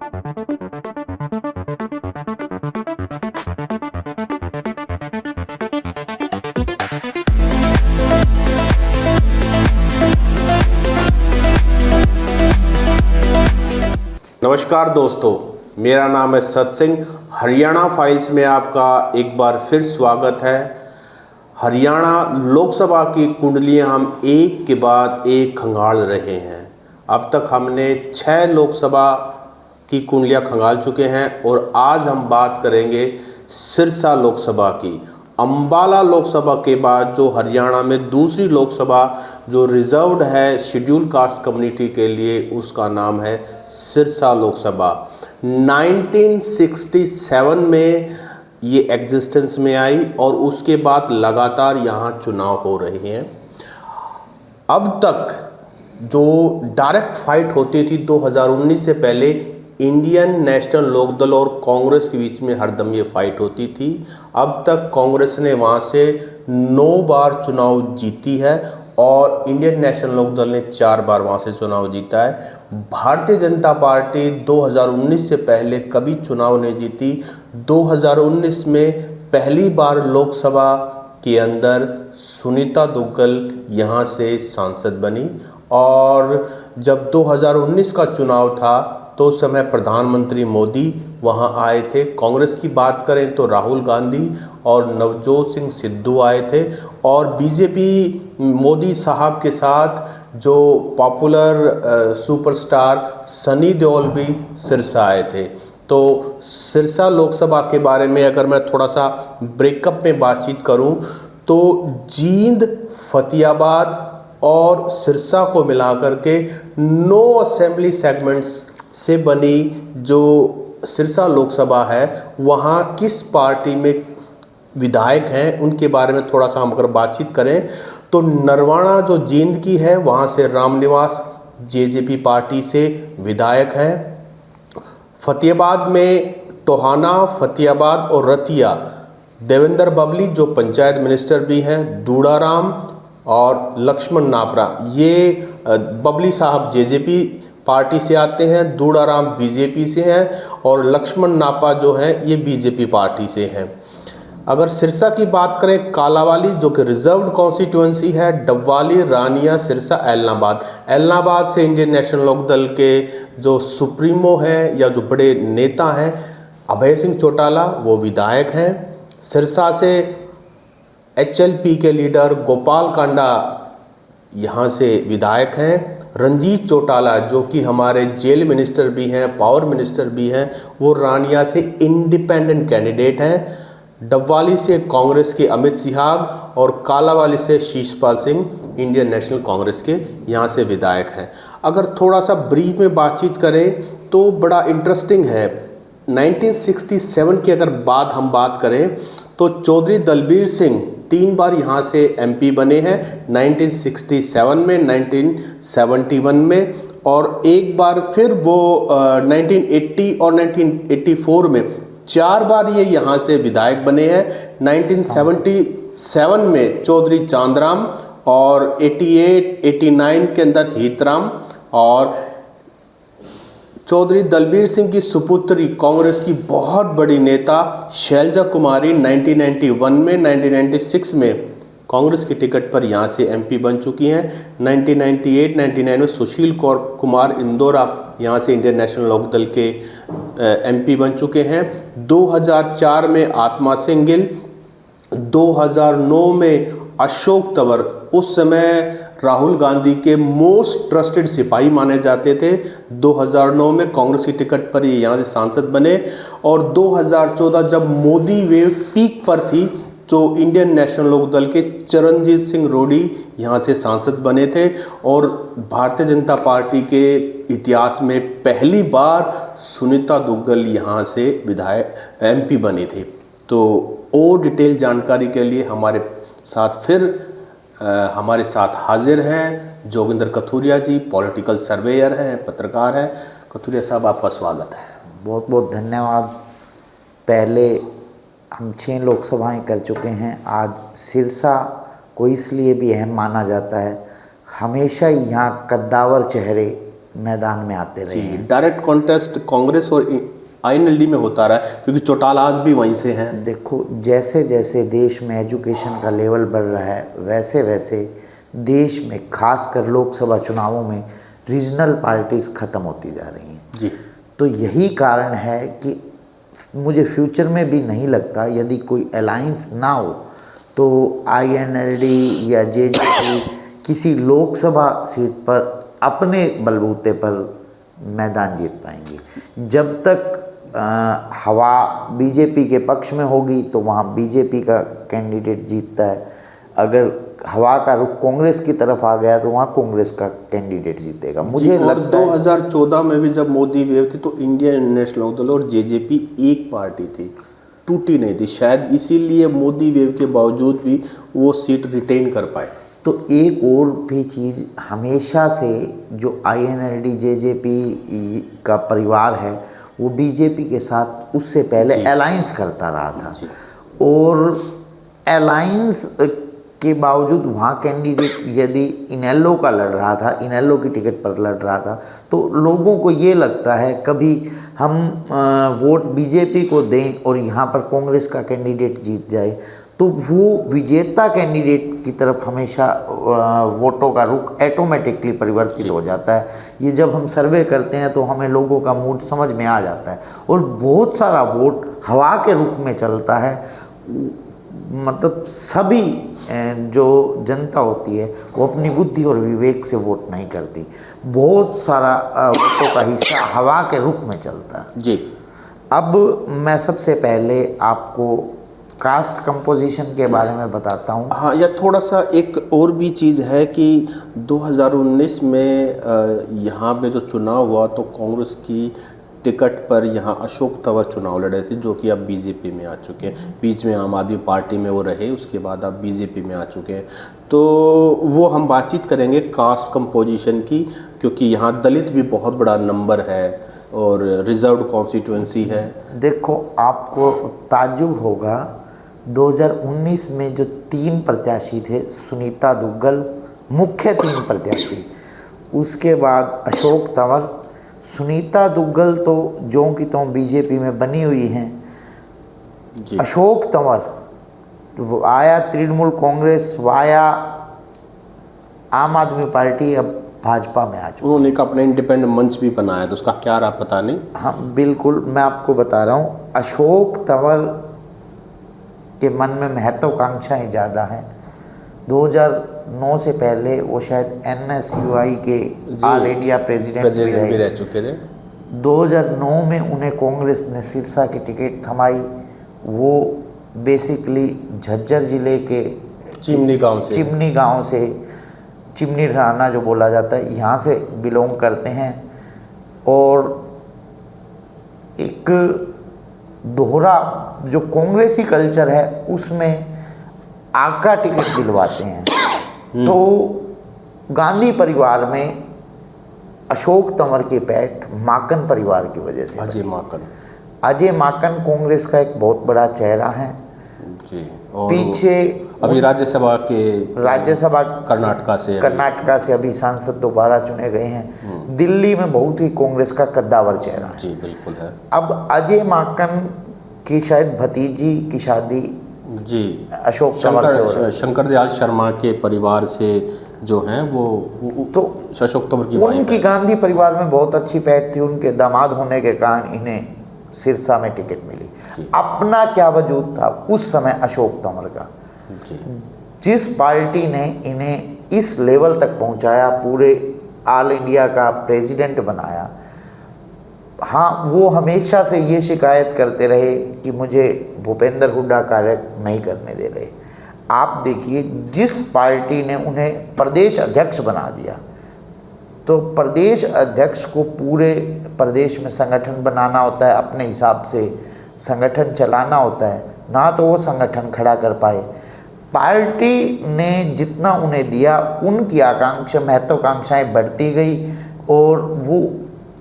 नमस्कार दोस्तों, मेरा नाम है सत सिंह। हरियाणा फाइल्स में आपका एक बार फिर स्वागत है। हरियाणा लोकसभा की कुंडलियां हम एक के बाद एक खंगाल रहे हैं। अब तक हमने 6 लोकसभा की कुंडलियां खंगाल चुके हैं और आज हम बात करेंगे सिरसा लोकसभा की। अंबाला लोकसभा के बाद जो हरियाणा में दूसरी लोकसभा जो रिजर्व्ड है शेड्यूल कास्ट कम्युनिटी के लिए, उसका नाम है सिरसा लोकसभा। 1967 में ये एग्जिस्टेंस में आई और उसके बाद लगातार यहाँ चुनाव हो रहे हैं। अब तक जो डायरेक्ट फाइट होती थी 2019 से पहले, इंडियन नेशनल लोकदल और कांग्रेस के बीच में हरदम ये फाइट होती थी। अब तक कांग्रेस ने वहाँ से 9 बार चुनाव जीती है और इंडियन नेशनल लोकदल ने 4 बार वहाँ से चुनाव जीता है। भारतीय जनता पार्टी 2019 से पहले कभी चुनाव नहीं जीती। 2019 में पहली बार लोकसभा के अंदर सुनीता दुग्गल यहाँ से सांसद बनी और जब 2019 का चुनाव था तो उस समय प्रधानमंत्री मोदी वहाँ आए थे। कांग्रेस की बात करें तो राहुल गांधी और नवजोत सिंह सिद्धू आए थे और बीजेपी मोदी साहब के साथ जो पॉपुलर सुपरस्टार सनी देओल भी सिरसा आए थे। तो सिरसा लोकसभा के बारे में अगर मैं थोड़ा सा ब्रेकअप में बातचीत करूं तो जींद, फतेहाबाद और सिरसा को मिलाकर के 9 असेंबली सेगमेंट्स से बनी जो सिरसा लोकसभा है, वहाँ किस पार्टी में विधायक हैं उनके बारे में थोड़ा सा हम अगर बातचीत करें तो नरवाना जो जींद की है वहाँ से रामनिवास जेजेपी पार्टी से विधायक हैं। फतेहाबाद में टोहाना, फतेहाबाद और रतिया देवेंद्र बबली जो पंचायत मिनिस्टर भी हैं, दूड़ाराम और लक्ष्मण नाबरा, ये बबली साहब जेजेपी पार्टी से आते हैं, दूड़ाराम बीजेपी से हैं और लक्ष्मण नापा जो हैं ये बीजेपी पार्टी से हैं। अगर सिरसा की बात करें, कालावाली जो कि रिजर्व्ड कॉन्स्टिट्यूएंसी है, डबवाली, रानिया, सिरसा, एलनाबाद। एलनाबाद से इंडियन नेशनल लोकदल के जो सुप्रीमो हैं या जो बड़े नेता हैं अभय सिंह चौटाला, वो विधायक हैं। सिरसा से HLP के लीडर गोपाल कांडा यहाँ से विधायक हैं। रंजीत चौटाला जो कि हमारे जेल मिनिस्टर भी हैं, पावर मिनिस्टर भी हैं, वो रानिया से इंडिपेंडेंट कैंडिडेट हैं। डबवाली से कांग्रेस के अमित सिहाग और कालावाली से शीशपाल सिंह इंडियन नेशनल कांग्रेस के यहाँ से विधायक हैं। अगर थोड़ा सा ब्रीफ में बातचीत करें तो बड़ा इंटरेस्टिंग है। 1967 की अगर हम बात करें तो चौधरी दलबीर सिंह 3 बार यहाँ से MP बने हैं, 1967 में, 1971 में और एक बार फिर वो 1980 और 1984 में 4 बार ये यहाँ से विधायक बने हैं। 1977 में चौधरी चांदराम और 88, 89 के अंदर हीतराम और चौधरी दलबीर सिंह की सुपुत्री कांग्रेस की बहुत बड़ी नेता शैलजा कुमारी 1991 में, 1996 में कांग्रेस की टिकट पर यहाँ से MP बन चुकी हैं। 1998, 99 में सुशील कुमार इंदौरा यहाँ से इंडियन नेशनल लोकदल के MP बन चुके हैं। 2004 में आत्मा सिंह गिल, 2009 में अशोक तंवर, उस समय राहुल गांधी के मोस्ट ट्रस्टेड सिपाही माने जाते थे। 2009 में कांग्रेस की टिकट पर ये यहाँ से सांसद बने और 2014 जब मोदी वेव पीक पर थी तो इंडियन नेशनल लोकदल के चरणजीत सिंह रोडी यहाँ से सांसद बने थे और भारतीय जनता पार्टी के इतिहास में पहली बार सुनीता दुग्गल यहाँ से विधायक MP बनी थी। तो और डिटेल जानकारी के लिए हमारे साथ हाजिर हैं जोगिंदर कथुरिया जी, पॉलिटिकल सर्वेयर हैं, पत्रकार हैं। कथुरिया साहब, आपका स्वागत है। बहुत बहुत धन्यवाद। पहले हम 6 लोकसभाएं कर चुके हैं। आज सिरसा को इसलिए भी अहम माना जाता है, हमेशा यहाँ कद्दावर चेहरे मैदान में आते रहे हैं। डायरेक्ट कॉन्टेस्ट कांग्रेस और आईएनएलडी में होता रहा है, क्योंकि चौटाला आज भी वहीं से हैं। देखो, जैसे जैसे देश में एजुकेशन का लेवल बढ़ रहा है, वैसे वैसे देश में खासकर लोकसभा चुनावों में रीजनल पार्टीज ख़त्म होती जा रही हैं जी। तो यही कारण है कि मुझे फ्यूचर में भी नहीं लगता, यदि कोई अलायंस ना हो तो आईएनएलडी या जेजेपी किसी लोकसभा सीट पर अपने बलबूते पर मैदान जीत पाएंगे। जब तक हवा बीजेपी के पक्ष में होगी तो वहाँ बीजेपी का कैंडिडेट जीतता है, अगर हवा का रुख कांग्रेस की तरफ आ गया तो वहाँ कांग्रेस का कैंडिडेट जीतेगा। मुझे लगता है 2014 में भी जब मोदी वेव थी तो इंडियन नेशनल लोकदल और जेजेपी एक पार्टी थी, टूटी नहीं थी, शायद इसीलिए मोदी वेव के बावजूद भी वो सीट रिटेन कर पाए। तो एक और भी चीज़, हमेशा से जो आईएनएलडी जेजेपी का परिवार है वो बीजेपी के साथ उससे पहले अलायंस करता रहा था, और अलायंस के बावजूद वहाँ कैंडिडेट यदि इनेलो का लड़ रहा था, इनेलो की टिकट पर लड़ रहा था, तो लोगों को ये लगता है कभी हम वोट बीजेपी को दें और यहाँ पर कांग्रेस का कैंडिडेट जीत जाए, तो वो विजेता कैंडिडेट की तरफ हमेशा वोटों का रुख ऑटोमेटिकली परिवर्तित हो जाता है। ये जब हम सर्वे करते हैं तो हमें लोगों का मूड समझ में आ जाता है, और बहुत सारा वोट हवा के रुख में चलता है। मतलब सभी जो जनता होती है वो अपनी बुद्धि और विवेक से वोट नहीं करती, बहुत सारा वोटों का हिस्सा हवा के रुख में चलता है जी। अब मैं सबसे पहले आपको कास्ट कंपोजिशन के बारे में बताता हूँ। हाँ, या थोड़ा सा एक और भी चीज़ है कि 2019 में यहाँ पे जो चुनाव हुआ तो कांग्रेस की टिकट पर यहाँ अशोक तंवर चुनाव लड़े थे, जो कि अब बीजेपी में आ चुके हैं। बीच में आम आदमी पार्टी में वो रहे, उसके बाद अब बीजेपी में आ चुके हैं। तो वो हम बातचीत करेंगे कास्ट कंपोजिशन की, क्योंकि यहाँ दलित भी बहुत बड़ा नंबर है और रिजर्व्ड कॉन्स्टिट्यूंसी है। देखो, आपको ताज्जुब होगा, 2019 में जो 3 प्रत्याशी थे, सुनीता दुग्गल मुख्य 3 प्रत्याशी, उसके बाद अशोक तंवर, सुनीता दुग्गल तो ज्यों की त्यों बीजेपी में बनी हुई हैं जी। अशोक तंवर तो वो आया तृणमूल कांग्रेस वाया आम आदमी पार्टी, अब भाजपा में आ चुका। उन्होंने एक अपना इंडिपेंडेंट मंच भी बनाया, तो उसका क्या रहा पता नहीं। हाँ बिल्कुल, मैं आपको बता रहा हूँ, अशोक तंवर के मन में महत्वाकांक्षाएं ज़्यादा हैं। 2009 से पहले वो शायद एनएसयूआई के ऑल इंडिया प्रेसिडेंट भी रह चुके थे। 2009 में उन्हें कांग्रेस ने सिरसा की टिकट थमाई। वो बेसिकली झज्जर जिले के चिमनी गांव से चिमनी ढाना जो बोला जाता है, यहाँ से बिलोंग करते हैं, और एक दोहरा जो कांग्रेसी कल्चर है उसमें आका टिकट दिलवाते हैं। तो गांधी परिवार में अशोक तंवर की पैठ माकन परिवार की वजह से, अजय माकन कांग्रेस का एक बहुत बड़ा चेहरा है जी। और पीछे अभी राज्यसभा कर्नाटका से अभी सांसद दोबारा चुने गए हैं। दिल्ली में बहुत ही कांग्रेस का कद्दावर चेहरा है। जी बिल्कुल है। अब अजय माकन की शायद भतीजी की शादी जी अशोक तंवर से हो रही है। शंकर दयाल शर्मा के परिवार से जो हैं वो तो अशोक तंवर की उनकी गांधी परिवार में बहुत अच्छी पैठ थी, उनके दामाद होने के कारण इन्हें सिरसा में टिकट मिली। अपना क्या वजूद था उस समय अशोक तंवर का जी। जिस पार्टी ने इन्हें इस लेवल तक पहुंचाया, पूरे ऑल इंडिया का प्रेसिडेंट बनाया, हाँ वो हमेशा से ये शिकायत करते रहे कि मुझे भूपेंद्र हुड्डा कार्य नहीं करने दे रहे। आप देखिए, जिस पार्टी ने उन्हें प्रदेश अध्यक्ष बना दिया, तो प्रदेश अध्यक्ष को पूरे प्रदेश में संगठन बनाना होता है, अपने हिसाब से संगठन चलाना होता है, ना तो वो संगठन खड़ा कर पाए। पार्टी ने जितना उन्हें दिया, उनकी महत्वाकांक्षाएं बढ़ती गई, और वो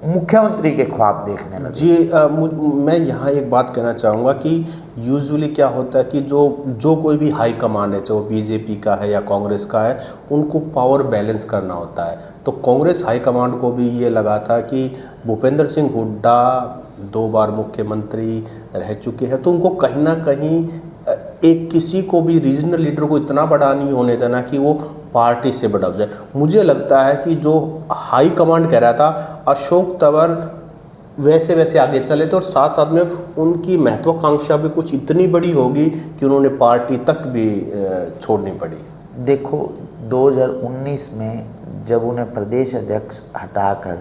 मुख्यमंत्री के ख्वाब देखने लगे। जी मैं यहाँ एक बात कहना चाहूँगा कि यूजुअली क्या होता है कि जो कोई भी हाई कमांड है, चाहे वो बीजेपी का है या कांग्रेस का है, उनको पावर बैलेंस करना होता है। तो कांग्रेस हाई कमांड को भी ये लगा था कि भूपेंद्र सिंह हुड्डा 2 बार मुख्यमंत्री रह चुके हैं, तो उनको कहीं ना कहीं एक किसी को भी रीजनल लीडर को इतना बड़ा नहीं होने देना कि वो पार्टी से बड़ा हो जाए। मुझे लगता है कि जो हाई कमांड कह रहा था, अशोक तंवर वैसे वैसे आगे चले थे और साथ साथ में उनकी महत्वाकांक्षा भी कुछ इतनी बड़ी होगी कि उन्होंने पार्टी तक भी छोड़नी पड़ी। देखो 2019 में जब उन्हें प्रदेश अध्यक्ष हटाकर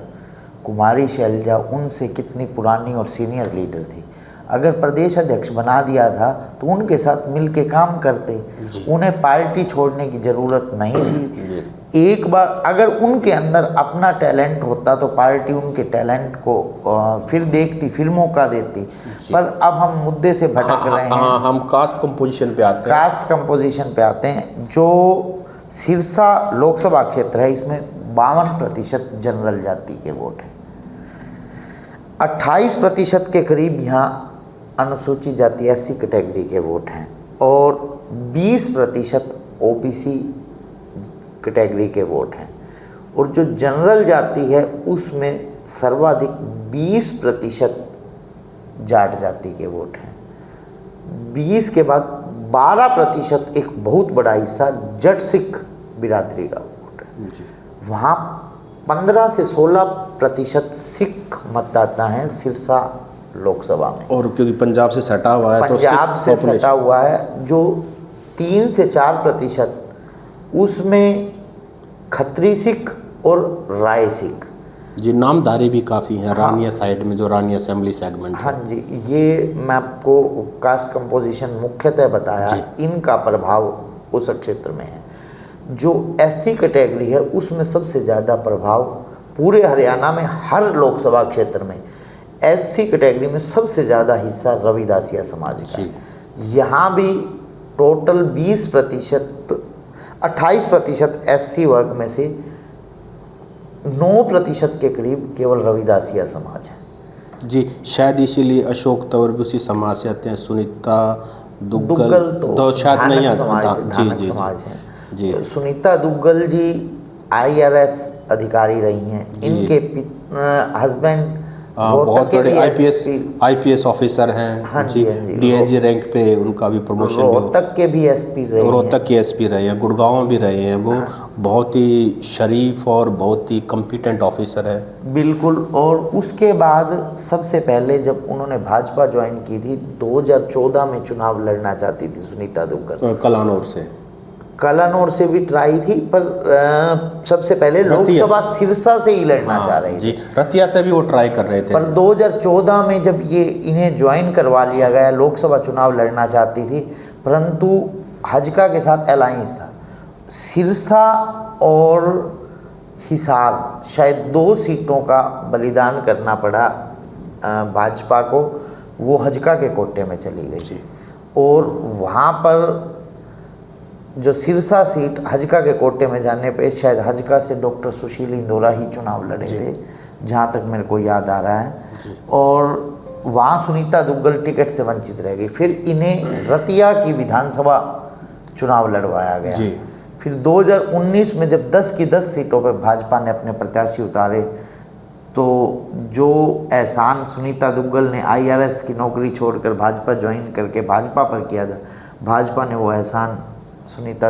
कुमारी शैलजा उनसे कितनी पुरानी और सीनियर लीडर थी, अगर प्रदेश अध्यक्ष बना दिया था तो उनके साथ मिलके काम करते, उन्हें पार्टी छोड़ने की ज़रूरत नहीं थी। एक बार अगर उनके अंदर अपना टैलेंट होता तो पार्टी उनके टैलेंट को फिर देखती, फिर मौका देती। पर अब हम मुद्दे से भटक रहे हैं। हम कास्ट कंपोजिशन पे आते हैं। कास्ट कंपोजिशन पे आते हैं। जो सिरसा लोकसभा क्षेत्र है, इसमें 52% जनरल जाति के वोट हैं, 28% के करीब यहाँ अनुसूचित जाति एससी कैटेगरी के वोट हैं और 20% ओबीसी कैटेगरी के वोट हैं। और जो जनरल जाति है उसमें सर्वाधिक 20% जाट जाति के वोट हैं। 20 के बाद 12% एक बहुत बड़ा हिस्सा जट सिख बिरादरी का वोट है। वहाँ 15 से 16% सिख मतदाता हैं सिरसा लोकसभा में। और क्योंकि पंजाब से सटा हुआ है, पंजाब से सटा हुआ है, जो 3 से 4% उसमें खत्री सिख और राय सिख। जी, नामधारी भी काफ़ी हैं। हाँ, रानिया साइड में जो रानिया असेंबली सेगमेंट है। हाँ जी, ये मैं आपको कास्ट कंपोजिशन मुख्यतः बताया, इनका प्रभाव उस क्षेत्र में है। जो एससी कैटेगरी है उसमें सबसे ज़्यादा प्रभाव पूरे हरियाणा में हर लोकसभा क्षेत्र में एससी कैटेगरी में सबसे ज़्यादा हिस्सा रविदासिया समाज का है। यहाँ भी टोटल 28% एससी वर्ग में से 9% के करीब केवल रविदासिया समाज है। जी, शायद इसीलिए अशोक तंवर भी उसी समाज से आते हैं। सुनीता दुग्गल तो शायद नहीं आता। जी समाज है जी। सुनीता दुग्गल जी IRS अधिकारी रही हैं। इनके हस्बैंड बहुत बड़े आईपीएस ऑफिसर हैं। हाँ जी, DIG रैंक पे उनका भी प्रमोशन। रोहतक के भी SP रहे हैं। रोहतक के SP रहे हैं, गुड़गांव में भी रहे हैं। वो बहुत ही शरीफ और बहुत ही कॉम्पिटेंट ऑफिसर है। बिल्कुल। और उसके बाद सबसे पहले जब उन्होंने भाजपा ज्वाइन की थी 2014 में चुनाव लड़ना चाहती थी सुनीता दुग्गल। कलानौर से भी ट्राई थी, पर सबसे पहले लोकसभा सिरसा से ही लड़ना चाह रही थी। रतिया से भी वो ट्राई कर रहे थे। पर 2014 में जब ये इन्हें ज्वाइन करवा लिया गया, लोकसभा चुनाव लड़ना चाहती थी, परंतु हजका के साथ अलायंस था। सिरसा और हिसार शायद 2 सीटों का बलिदान करना पड़ा भाजपा को। वो हजका के कोटे में चली गई और वहाँ पर जो सिरसा सीट हजका के कोटे में जाने पे शायद हजका से डॉक्टर सुशील इंदौरा ही चुनाव लड़े थे, जहाँ तक मेरे को याद आ रहा है। और वहाँ सुनीता दुग्गल टिकट से वंचित रह गई। फिर इन्हें रतिया की विधानसभा चुनाव लड़वाया गया। फिर 2019 में जब 10 की 10 सीटों पर भाजपा ने अपने प्रत्याशी उतारे, तो जो एहसान सुनीता दुग्गल ने IRS की नौकरी छोड़कर भाजपा ज्वाइन करके भाजपा पर किया था, भाजपा ने वो एहसान सुनीता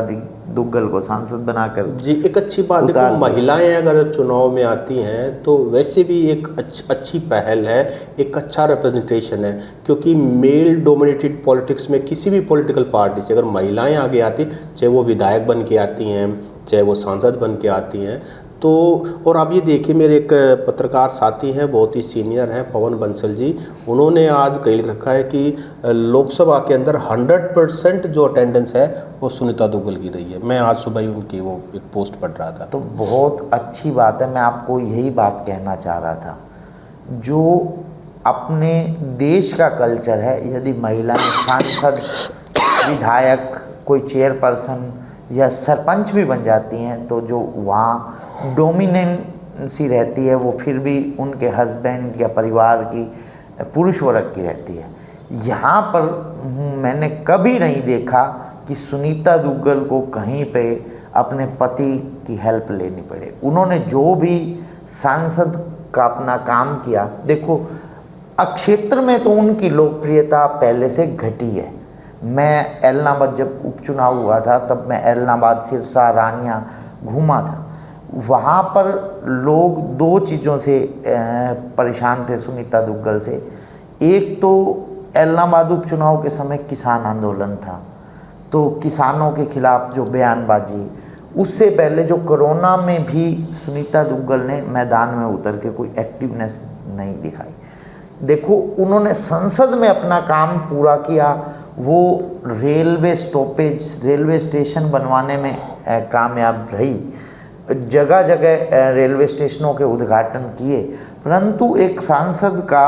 दुग्गल को सांसद बनाकर जी। एक अच्छी बात, देखो महिलाएं अगर चुनाव में आती हैं तो वैसे भी एक अच्छी पहल है, एक अच्छा रिप्रेजेंटेशन है। क्योंकि मेल डोमिनेटेड पॉलिटिक्स में किसी भी पॉलिटिकल पार्टी से अगर महिलाएं आगे आती, चाहे वो विधायक बन के आती हैं, चाहे वो सांसद बन के आती हैं, तो और आप ये देखिए, मेरे एक पत्रकार साथी हैं, बहुत ही सीनियर हैं, पवन बंसल जी, उन्होंने आज कह रखा है कि लोकसभा के अंदर 100% जो अटेंडेंस है वो सुनीता दुग्गल की रही है। मैं आज सुबह ही उनकी वो एक पोस्ट पढ़ रहा था। तो बहुत अच्छी बात है। मैं आपको यही बात कहना चाह रहा था, जो अपने देश का कल्चर है, यदि महिलाएं सांसद, विधायक, कोई चेयरपर्सन या सरपंच भी बन जाती हैं, तो जो वहाँ सी रहती है वो फिर भी उनके हस्बैंड या परिवार की, पुरुष वर्ग की रहती है। यहाँ पर मैंने कभी नहीं देखा कि सुनीता दुग्गल को कहीं पे अपने पति की हेल्प लेनी पड़े। उन्होंने जो भी सांसद का अपना काम किया, देखो क्षेत्र में तो उनकी लोकप्रियता पहले से घटी है। मैं एलनाबाद जब उपचुनाव हुआ था तब मैं एलनाबाद, सिरसा, रानिया घूमा था। वहाँ पर लोग दो चीज़ों से परेशान थे सुनीता दुग्गल से। एक तो एलनाबाद उपचुनाव के समय किसान आंदोलन था, तो किसानों के खिलाफ जो बयानबाजी, उससे पहले जो कोरोना में भी सुनीता दुग्गल ने मैदान में उतर के कोई एक्टिवनेस नहीं दिखाई। देखो उन्होंने संसद में अपना काम पूरा किया, वो रेलवे स्टॉपेज, रेलवे स्टेशन बनवाने में कामयाब रही, जगह जगह रेलवे स्टेशनों के उद्घाटन किए। परंतु एक सांसद का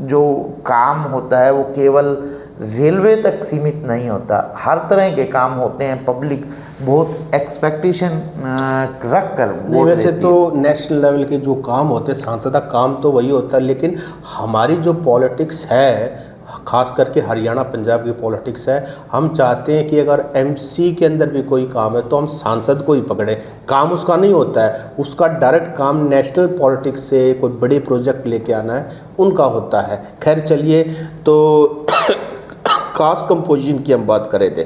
जो काम होता है वो केवल रेलवे तक सीमित नहीं होता, हर तरह के काम होते हैं। पब्लिक बहुत एक्सपेक्टेशन रख कर वोट वैसे देती तो नेशनल लेवल के जो काम होते हैं, सांसद का काम तो वही होता है, लेकिन हमारी जो पॉलिटिक्स है, खास करके हरियाणा पंजाब की पॉलिटिक्स है, हम चाहते हैं कि अगर एमसी के अंदर भी कोई काम है तो हम सांसद को ही पकड़ें। काम उसका नहीं होता है, उसका डायरेक्ट काम नेशनल पॉलिटिक्स से कोई बड़े प्रोजेक्ट लेके आना है, उनका होता है। खैर चलिए, तो कास्ट कंपोजिशन की हम बात करें थे।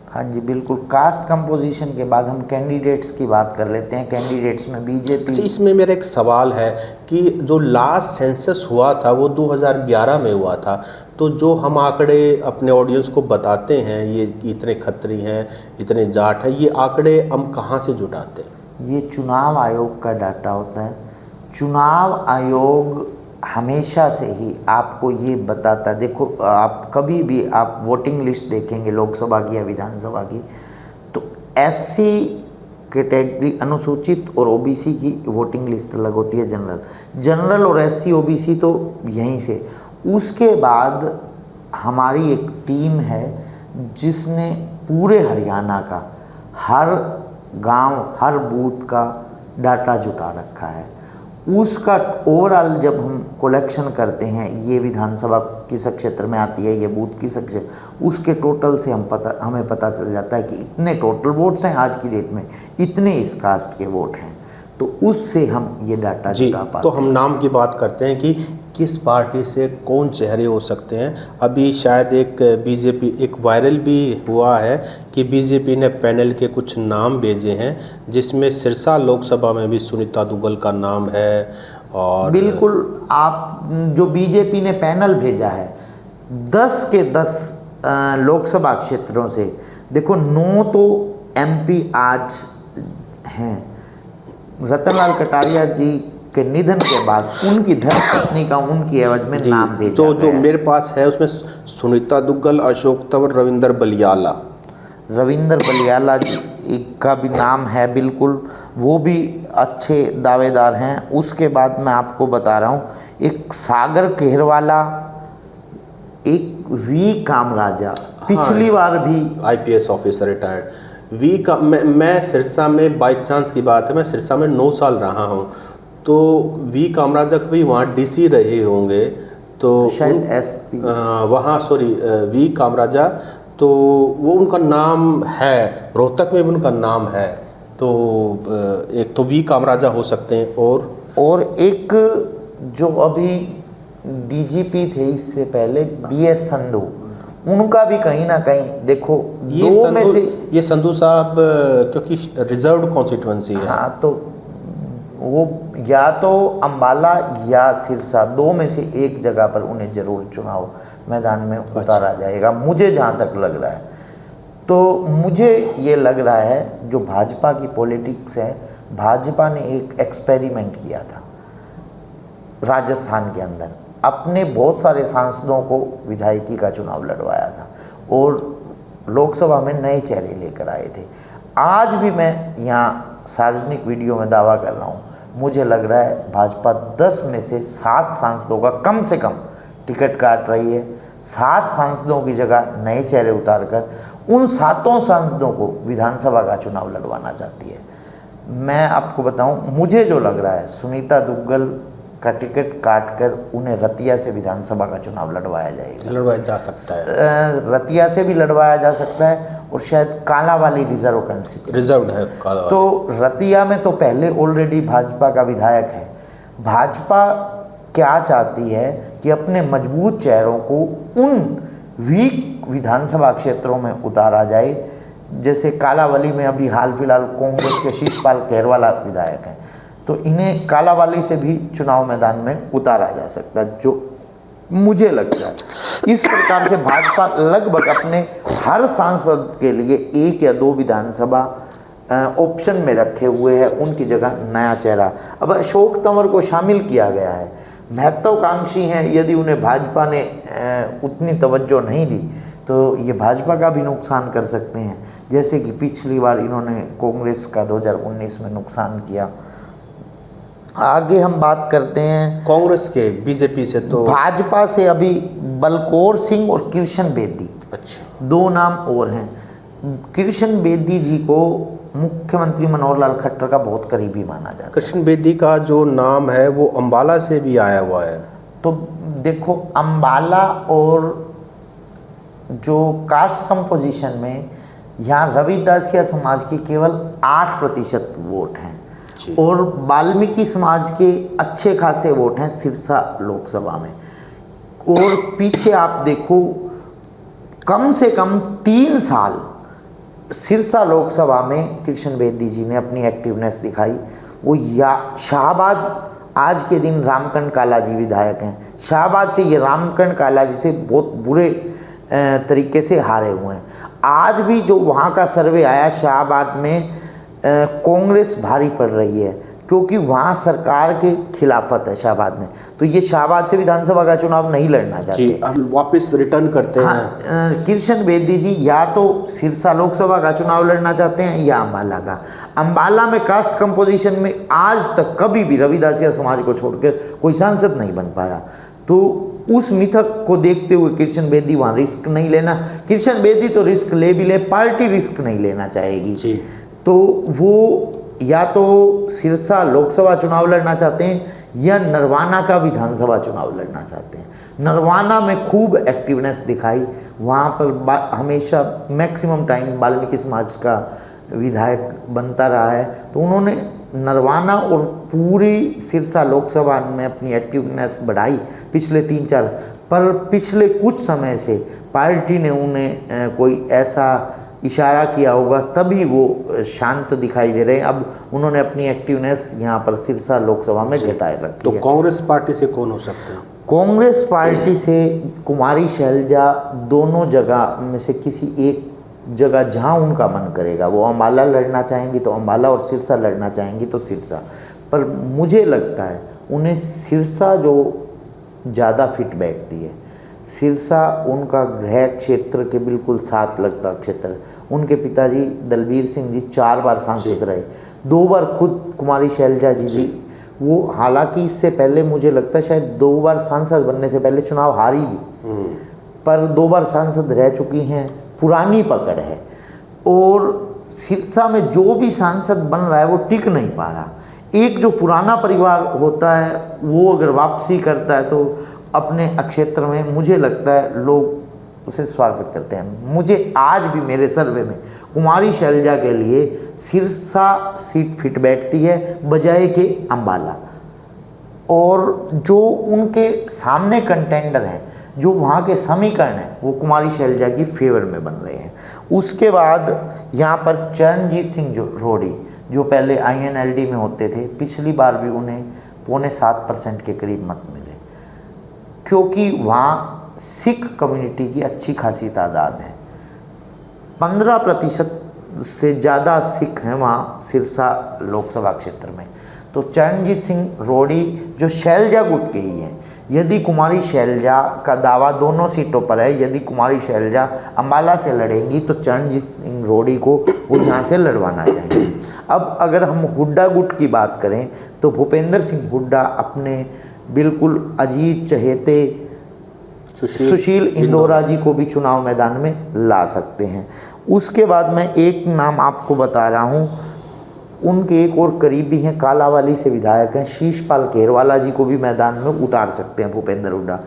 हाँ जी बिल्कुल। कास्ट कंपोजिशन के बाद हम कैंडिडेट्स की बात कर लेते हैं। कैंडिडेट्स में बीजेपी। अच्छा, इसमें मेरा एक सवाल है कि जो लास्ट सेंसस हुआ था वो 2011 में हुआ था, तो जो हम आंकड़े अपने ऑडियंस को बताते हैं, ये इतने खत्री हैं, इतने जाट हैं, ये आंकड़े हम कहाँ से जुटाते हैं? ये चुनाव आयोग का डाटा होता है। चुनाव आयोग हमेशा से ही आपको ये बताता, देखो आप कभी भी आप वोटिंग लिस्ट देखेंगे लोकसभा की या विधानसभा की, तो एससी कैटेगरी, अनुसूचित और ओबीसी की वोटिंग लिस्ट अलग होती है, जनरल और एससी ओबीसी तो यहीं से। उसके बाद हमारी एक टीम है जिसने पूरे हरियाणा का हर गांव, हर बूथ का डाटा जुटा रखा है। उसका ओवरऑल जब हम कलेक्शन करते हैं, ये विधानसभा किस क्षेत्र में आती है, ये बूथ किस क्षेत्र, उसके टोटल से हमें पता चल जाता है कि इतने टोटल वोट्स हैं आज की डेट में, इतने इस कास्ट के वोट हैं, तो उससे हम ये डाटा जुटा पाते हैं। तो हम नाम की बात करते हैं कि किस पार्टी से कौन चेहरे हो सकते हैं। अभी शायद एक बीजेपी, एक वायरल भी हुआ है कि बीजेपी ने पैनल के कुछ नाम भेजे हैं, जिसमें सिरसा लोकसभा में भी सुनीता दुग्गल का नाम है। और बिल्कुल, आप जो बीजेपी ने पैनल भेजा है 10 के 10 लोकसभा क्षेत्रों से, देखो 9 तो एमपी आज हैं। रतनलाल कटारिया जी के निधन के बाद उनकी धर्मपत्नी का उनकी एवज में नाम भेजा तो जो मेरे पास है उसमें सुनीता दुग्गल, अशोक तंवर, रविंदर बलियाला। रविंदर बलियाला जी का भी नाम है, बिल्कुल वो भी अच्छे दावेदार हैं। उसके बाद मैं आपको बता रहा हूँ, एक सागर केहरवाला, एक वी कामराजा, पिछली बार भी आईपीएस ऑफिसर रिटायर्ड। वी का मैं सिरसा में, बाई चांस की बात है, मैं सिरसा में 9 साल रहा हूँ, तो वी कामराजा भी वहाँ डीसी रहे होंगे, तो शायद एसपी वहाँ, सॉरी, वी कामराजा, तो वो उनका नाम है, रोहतक में भी उनका नाम है। तो एक तो वी कामराजा हो सकते हैं, और एक जो अभी डीजीपी थे इससे पहले, बीएस संधू, उनका भी कहीं ना कहीं देखो ये दो में से, ये संधू साहब क्योंकि रिजर्व्ड कॉन्स्टिट्यूंसी है। हाँ, तो वो या तो अंबाला या सिरसा, 2 में से एक जगह पर उन्हें जरूर चुनाव मैदान में उतारा जाएगा, मुझे जहाँ तक लग रहा है। तो मुझे ये लग रहा है जो भाजपा की पॉलिटिक्स है, भाजपा ने एक एक्सपेरिमेंट किया था राजस्थान के अंदर, अपने बहुत सारे सांसदों को विधायकी का चुनाव लड़वाया था और लोकसभा में नए चेहरे लेकर आए थे। आज भी मैं यहाँ सार्वजनिक वीडियो में दावा कर रहा हूँ, मुझे लग रहा है भाजपा 10 में से 7 सांसदों का कम से कम टिकट काट रही है। 7 सांसदों की जगह नए चेहरे उतार कर उन 7 सांसदों को विधानसभा का चुनाव लड़वाना चाहती है। मैं आपको बताऊं, मुझे जो लग रहा है सुनीता दुग्गल का टिकट काटकर उन्हें रतिया से विधानसभा का चुनाव लड़वाया जाएगा। लड़वाया जा सकता है, रतिया से भी लड़वाया जा सकता है और शायद कालांवाली रिजर्व कंस्टिट्यूएंसी रिजर्व है कालांवाली। तो रतिया में तो पहले ऑलरेडी भाजपा का विधायक है। भाजपा क्या चाहती है कि अपने मजबूत चेहरों को उन वीक विधानसभा क्षेत्रों में उतारा जाए, जैसे कालांवाली में अभी हाल फिलहाल कांग्रेस के शिषपाल खैरवाला विधायक हैं, तो इन्हें कालांवाली से भी चुनाव मैदान में उतारा जा सकता है, जो मुझे लगता है। इस प्रकार से भाजपा लगभग अपने हर सांसद के लिए 1 या 2 विधानसभा ऑप्शन में रखे हुए हैं, उनकी जगह नया चेहरा। अब अशोक तंवर को शामिल किया गया है, महत्वाकांक्षी हैं, यदि उन्हें भाजपा ने उतनी तवज्जो नहीं दी तो ये भाजपा का भी नुकसान कर सकते हैं, जैसे कि पिछली बार इन्होंने कांग्रेस का 2019 में नुकसान किया। आगे हम बात करते हैं कांग्रेस के, बीजेपी से तो भाजपा से अभी बलकौर सिंह और कृष्ण बेदी, अच्छा 2 नाम और हैं। कृष्ण बेदी जी को मुख्यमंत्री मनोहर लाल खट्टर का बहुत करीबी माना जाता है। कृष्ण बेदी का जो नाम है वो अंबाला से भी आया हुआ है। तो देखो, अंबाला और जो कास्ट कंपोजिशन में यहाँ रविदासिया समाज के केवल 8% वोट हैं और वाल्मीकि समाज के अच्छे खासे वोट हैं सिरसा लोकसभा में। और पीछे आप देखो, कम से कम 3 साल सिरसा लोकसभा में कृष्ण बेदी जी ने अपनी एक्टिवनेस दिखाई। वो या शाहबाद, आज के दिन रामकंड काला जी विधायक हैं, शाहबाद से ये रामकंड काला जी से बहुत बुरे तरीके से हारे हुए हैं। आज भी जो वहाँ का सर्वे आया, शाहबाद में कांग्रेस भारी पड़ रही है क्योंकि वहाँ सरकार के खिलाफत है शाहबाद में, तो ये शाहबाद से विधानसभा का चुनाव नहीं लड़ना चाहते। जी, अब वापस रिटर्न करते हैं। कृष्ण बेदी जी या तो सिरसा लोकसभा का चुनाव लड़ना चाहते हैं या अंबाला का। अंबाला में कास्ट कंपोजिशन में आज तक कभी भी रविदासिया समाज को छोड़कर कोई सांसद नहीं बन पाया, तो उस मिथक को देखते हुए कृष्ण बेदी वहाँ रिस्क नहीं लेना। कृष्ण बेदी तो रिस्क ले भी ले, पार्टी रिस्क नहीं लेना चाहेगी जी। तो वो या तो सिरसा लोकसभा चुनाव लड़ना चाहते हैं या नरवाना का विधानसभा चुनाव लड़ना चाहते हैं। नरवाना में खूब एक्टिवनेस दिखाई, वहाँ पर हमेशा मैक्सिमम टाइम वाल्मीकि समाज का विधायक बनता रहा है, तो उन्होंने नरवाना और पूरी सिरसा लोकसभा में अपनी एक्टिवनेस बढ़ाई पिछले 3-4, पर पिछले कुछ समय से पार्टी ने उन्हें कोई ऐसा इशारा किया होगा तभी वो शांत दिखाई दे रहे हैं। अब उन्होंने अपनी एक्टिवनेस यहाँ पर सिरसा लोकसभा में घटाए रखी तो है। कांग्रेस पार्टी से कौन हो सकते हैं? कांग्रेस पार्टी से कुमारी शैलजा दोनों जगह में से किसी एक जगह जहाँ उनका मन करेगा, वो अंबाला लड़ना चाहेंगी तो अंबाला और सिरसा लड़ना चाहेंगी तो सिरसा, पर मुझे लगता है उन्हें सिरसा जो ज़्यादा फिट बैठती है। सिरसा उनका गृह क्षेत्र के बिल्कुल साथ लगता क्षेत्र। उनके पिताजी दलबीर सिंह जी 4 बार सांसद रहे, 2 बार खुद कुमारी शैलजा जी भी, वो हालांकि इससे पहले मुझे लगता है शायद 2 बार सांसद बनने से पहले चुनाव हारी भी, पर 2 बार सांसद रह चुकी हैं, पुरानी पकड़ है। और सिरसा में जो भी सांसद बन रहा है वो टिक नहीं पा रहा। एक जो पुराना परिवार होता है वो अगर वापसी करता है तो अपने क्षेत्र में मुझे लगता है लोग उसे स्वागत करते हैं। मुझे आज भी मेरे सर्वे में कुमारी शैलजा के लिए सिरसा सीट फिट बैठती है बजाय के अंबाला, और जो उनके सामने कंटेंडर हैं, जो वहाँ के समीकरण हैं, वो कुमारी शैलजा की फेवर में बन रहे हैं। उसके बाद यहाँ पर चरणजीत सिंह जो रोड़ी, जो पहले INLD में होते थे, पिछली बार भी उन्हें 0.7% के करीब मत मिले क्योंकि वहाँ सिख कम्युनिटी की अच्छी खासी तादाद है। 15% से ज़्यादा सिख हैं वहाँ सिरसा लोकसभा क्षेत्र में। तो चरणजीत सिंह रोड़ी जो शैलजा गुट के ही हैं, यदि कुमारी शैलजा का दावा दोनों सीटों पर है, यदि कुमारी शैलजा अंबाला से लड़ेंगी तो चरणजीत सिंह रोड़ी को वो यहाँ से लड़वाना चाहेंगे। अब अगर हम हुड्डा गुट की बात करें तो भूपेंद्र सिंह हुड्डा अपने बिल्कुल अजीत चहेते सुशील इंदौरा जी को भी चुनाव मैदान में ला सकते हैं। उसके बाद मैं एक नाम आपको बता रहा हूँ, उनके एक और करीबी हैं, कालावाली से विधायक हैं, शीशपाल खेरवाला जी को भी मैदान में उतार सकते हैं भूपेंद्र हुड्डा।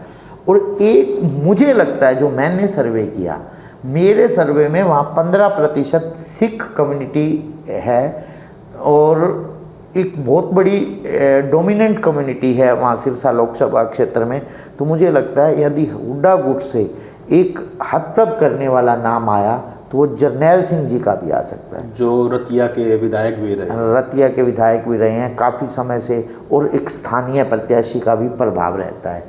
और एक मुझे लगता है, जो मैंने सर्वे किया, मेरे सर्वे में वहाँ 15% सिख कम्युनिटी है और एक बहुत बड़ी डोमिनेंट कम्युनिटी है वहाँ सिरसा लोकसभा क्षेत्र में। तो मुझे लगता है यदि हुड्डा गुट से एक हतप्रभ करने वाला नाम आया तो वो जरनैल सिंह जी का भी आ सकता है, जो रतिया के विधायक भी रहे, रतिया के विधायक भी रहे हैं काफ़ी समय से, और एक स्थानीय प्रत्याशी का भी प्रभाव रहता है,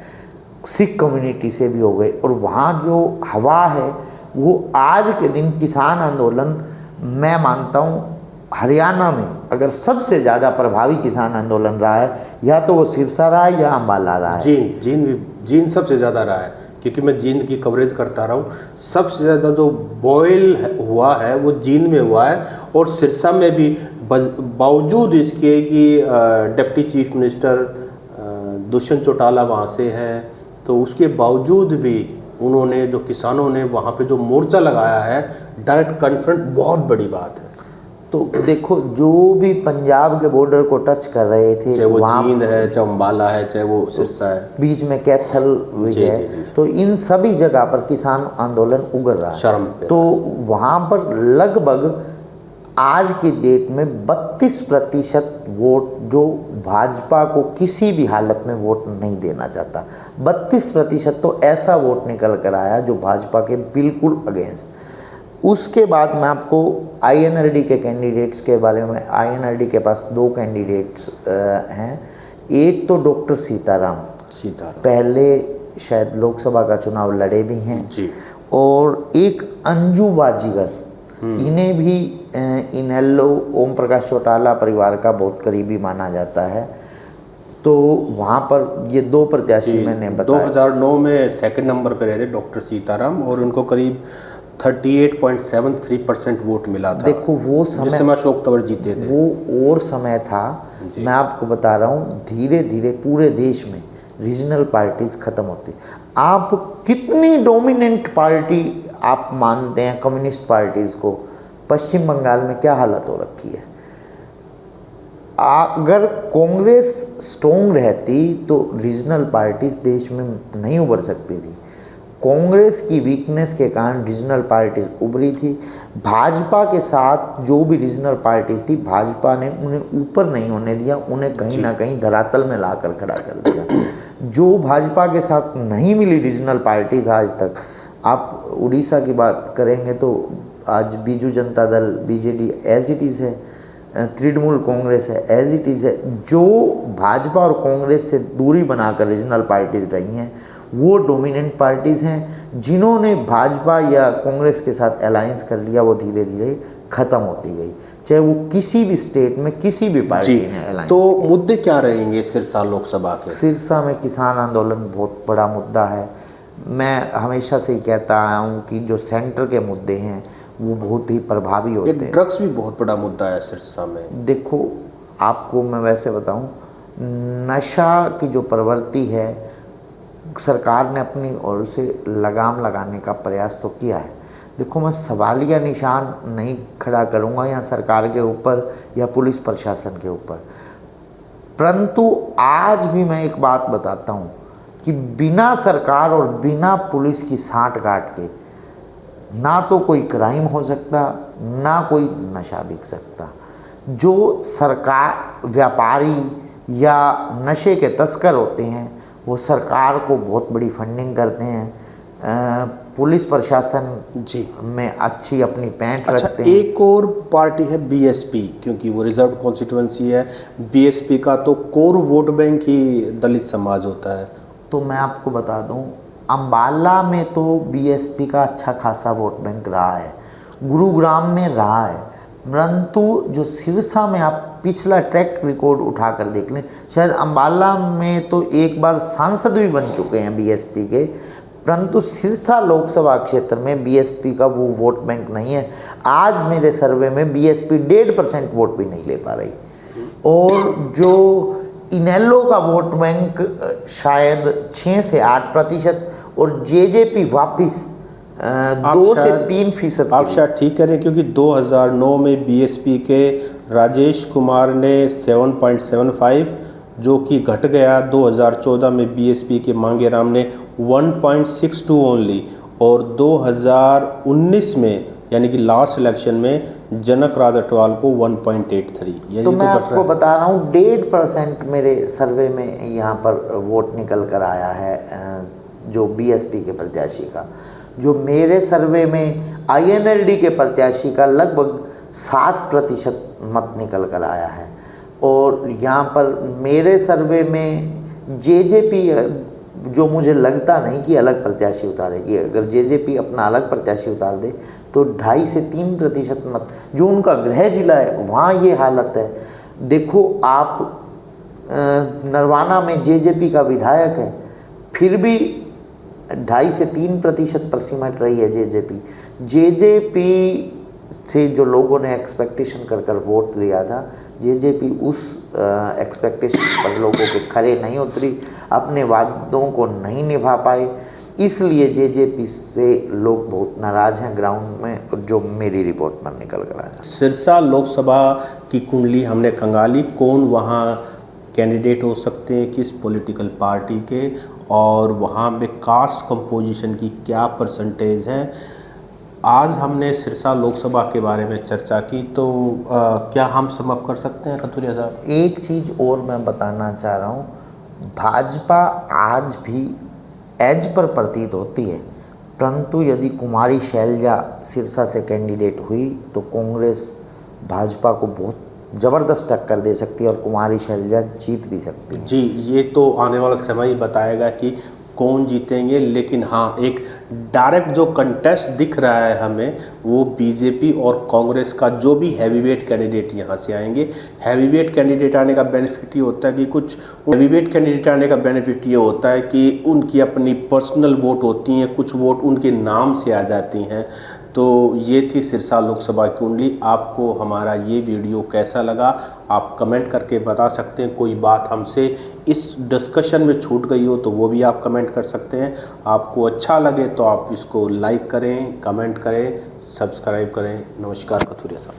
सिख कम्युनिटी से भी हो गए। और वहाँ जो हवा है वो आज के दिन किसान आंदोलन, मैं मानता हूँ हरियाणा में अगर सबसे ज़्यादा प्रभावी किसान आंदोलन रहा है, या तो वो सिरसा रहा है या अम्बाला रहा है। जींद सबसे ज़्यादा रहा है, क्योंकि मैं जींद की कवरेज करता रहा हूँ। सबसे ज़्यादा जो बॉयल हुआ है वो जींद में हुआ है, और सिरसा में भी बावजूद इसके कि deputy chief minister Dushyant Chautala वहाँ से हैं, तो उसके बावजूद भी उन्होंने, जो किसानों ने वहाँ पे जो मोर्चा लगाया है, डायरेक्ट कन्फ्रंट, बहुत बड़ी बात है। तो देखो, जो भी पंजाब के बॉर्डर को टच कर रहे थे, चाहे वो जींद है, चाहे अम्बाला है, चाहे वो सिरसा है, बीच में कैथल है, तो इन सभी जगह पर किसान आंदोलन उगर रहा है शर्म पे। तो वहाँ पर लगभग आज की डेट में 32% वोट जो भाजपा को किसी भी हालत में वोट नहीं देना चाहता, 32% तो ऐसा वोट निकल कर आया जो भाजपा के बिल्कुल अगेंस्ट। उसके बाद मैं आपको आईएनएलडी के कैंडिडेट्स के बारे में, आईएनएलडी के पास 2 कैंडिडेट्स हैं। एक तो डॉक्टर सीताराम, पहले शायद लोकसभा का चुनाव लड़े भी हैं जी, और एक अंजू बाजीगर, इन्हें भी इनेलो ओम प्रकाश चौटाला परिवार का बहुत करीबी माना जाता है। तो वहाँ पर ये 2 प्रत्याशी मैंने बताया। 2009 में सेकंड नंबर पे रहे थे डॉक्टर सीताराम, और उनको करीब 38.73% वोट मिला था। देखो वो समय, जिस समय अशोक तंवर जीते थे, वो और समय था। मैं आपको बता रहा हूँ, धीरे धीरे पूरे देश में रीजनल पार्टीज खत्म होती। आप कितनी डोमिनेंट पार्टी आप मानते हैं कम्युनिस्ट पार्टीज को? पश्चिम बंगाल में क्या हालत हो रखी है। अगर कांग्रेस स्ट्रोंग रहती तो रीजनल पार्टीज देश में नहीं उभर सकती थी। कांग्रेस की वीकनेस के कारण रीजनल पार्टीज उभरी थी। भाजपा के साथ जो भी रीजनल पार्टीज थी, भाजपा ने उन्हें ऊपर नहीं होने दिया, उन्हें कहीं ना कहीं धरातल में लाकर खड़ा कर दिया। जो भाजपा के साथ नहीं मिली रीजनल पार्टीज आज तक, आप उड़ीसा की बात करेंगे तो आज Biju Janata Dal BJD as it is है, तृणमूल कांग्रेस है एज इट इज़ है। जो भाजपा और कांग्रेस से दूरी बनाकर रीजनल पार्टीज रही हैं वो डोमिनेंट पार्टीज़ हैं। जिन्होंने भाजपा या कांग्रेस के साथ अलायंस कर लिया वो धीरे धीरे ख़त्म होती गई, चाहे वो किसी भी स्टेट में किसी भी पार्टी ने अलायंस। तो मुद्दे क्या रहेंगे सिरसा लोकसभा के? सिरसा में किसान आंदोलन बहुत बड़ा मुद्दा है। मैं हमेशा से ही कहता आया हूँ कि जो सेंटर के मुद्दे हैं वो बहुत ही प्रभावी होते हैं। ड्रग्स भी बहुत बड़ा मुद्दा है सिरसा में। देखो, आपको मैं वैसे बताऊँ, नशा की जो प्रवृत्ति है, सरकार ने अपनी ओर से लगाम लगाने का प्रयास तो किया है। देखो, मैं सवालिया निशान नहीं खड़ा करूँगा यहाँ सरकार के ऊपर या पुलिस प्रशासन के ऊपर, परंतु आज भी मैं एक बात बताता हूँ कि बिना सरकार और बिना पुलिस की सांठ-गांठ के ना तो कोई क्राइम हो सकता, ना कोई नशा बिक सकता। जो सरकार व्यापारी या नशे के तस्कर होते हैं वो सरकार को बहुत बड़ी फंडिंग करते हैं, पुलिस प्रशासन जी में अच्छी अपनी पैंठ अच्छा, रखते हैं। एक और पार्टी है बीएसपी, क्योंकि वो रिजर्व कॉन्स्टिट्यूएंसी है। बीएसपी का तो कोर वोट बैंक ही दलित समाज होता है। तो मैं आपको बता दूं, अम्बाला में तो बीएसपी का अच्छा खासा वोट बैंक रहा है, गुरुग्राम में रहा है, परंतु जो सिरसा में आप पिछला ट्रैक रिकॉर्ड उठाकर देख लें, शायद अम्बाला में तो एक बार सांसद भी बन चुके हैं बीएसपी के, परंतु सिरसा लोकसभा क्षेत्र में बीएसपी का वो वोट बैंक नहीं है। आज मेरे सर्वे में बीएसपी 1.5% वोट भी नहीं ले पा रही, और जो इनेलो का वोट बैंक शायद 6 से 8%, और जेजेपी वापस 2 से 3% आप शायद ठीक करें, क्योंकि 2009 में बीएसपी के राजेश कुमार ने 7.75, जो कि घट गया 2014 में बीएसपी के मांगेराम ने 1.62 ओनली, और 2019 में यानी कि लास्ट इलेक्शन में जनक राज अटवाल को 1.83। तो मैं आपको बता रहा हूँ 1.5% मेरे सर्वे में यहाँ पर वोट निकल कर आया है जो बीएसपी के प्रत्याशी का। जो मेरे सर्वे में आईएनएलडी के प्रत्याशी का लगभग 7% मत निकल कर आया है। और यहाँ पर मेरे सर्वे में जेजेपी, जो मुझे लगता नहीं कि अलग प्रत्याशी उतारेगी, अगर जेजेपी अपना अलग प्रत्याशी उतार दे तो 2.5 से 3% मत, जो उनका गृह जिला है वहाँ ये हालत है। देखो आप नरवाना में जेजेपी का विधायक है, फिर भी 2.5 से 3% पर सिमट रही है जेजेपी से जो लोगों ने एक्सपेक्टेशन कर वोट दिया था, जेजेपी उस एक्सपेक्टेशन पर लोगों के खरे नहीं उतरी, अपने वादों को नहीं निभा पाए, इसलिए जेजेपी से लोग बहुत नाराज़ हैं ग्राउंड में, जो मेरी रिपोर्ट में निकल कर आया। सिरसा लोकसभा की कुंडली हमने खंगाली, कौन वहाँ कैंडिडेट हो सकते हैं, किस पॉलिटिकल पार्टी के, और वहाँ में कास्ट कंपोजिशन की क्या परसेंटेज है। आज हमने सिरसा लोकसभा के बारे में चर्चा की, तो क्या हम समअप कर सकते हैं कथुरिया साहब? एक चीज़ और मैं बताना चाह रहा हूँ, भाजपा आज भी एज पर प्रतीत होती है, परंतु यदि कुमारी शैलजा सिरसा से कैंडिडेट हुई तो कांग्रेस भाजपा को बहुत ज़बरदस्त टक्कर दे सकती है और कुमारी शैलजा जीत भी सकती है। जी, ये तो आने वाला समय ही बताएगा कि कौन जीतेंगे, लेकिन हाँ एक डायरेक्ट जो कंटेस्ट दिख रहा है हमें, वो बीजेपी और कांग्रेस का, जो भी हैवीवेट कैंडिडेट यहाँ से आएंगे। हैवीवेट कैंडिडेट आने का बेनिफिट ये होता है कि उनकी अपनी पर्सनल वोट होती हैं, कुछ वोट उनके नाम से आ जाती हैं। तो ये थी सिरसा लोकसभा की कुंडली। आपको हमारा ये वीडियो कैसा लगा आप कमेंट करके बता सकते हैं। कोई बात हमसे इस डिस्कशन में छूट गई हो तो वो भी आप कमेंट कर सकते हैं। आपको अच्छा लगे तो आप इसको लाइक करें, कमेंट करें, सब्सक्राइब करें। नमस्कार कथुरिया साहब।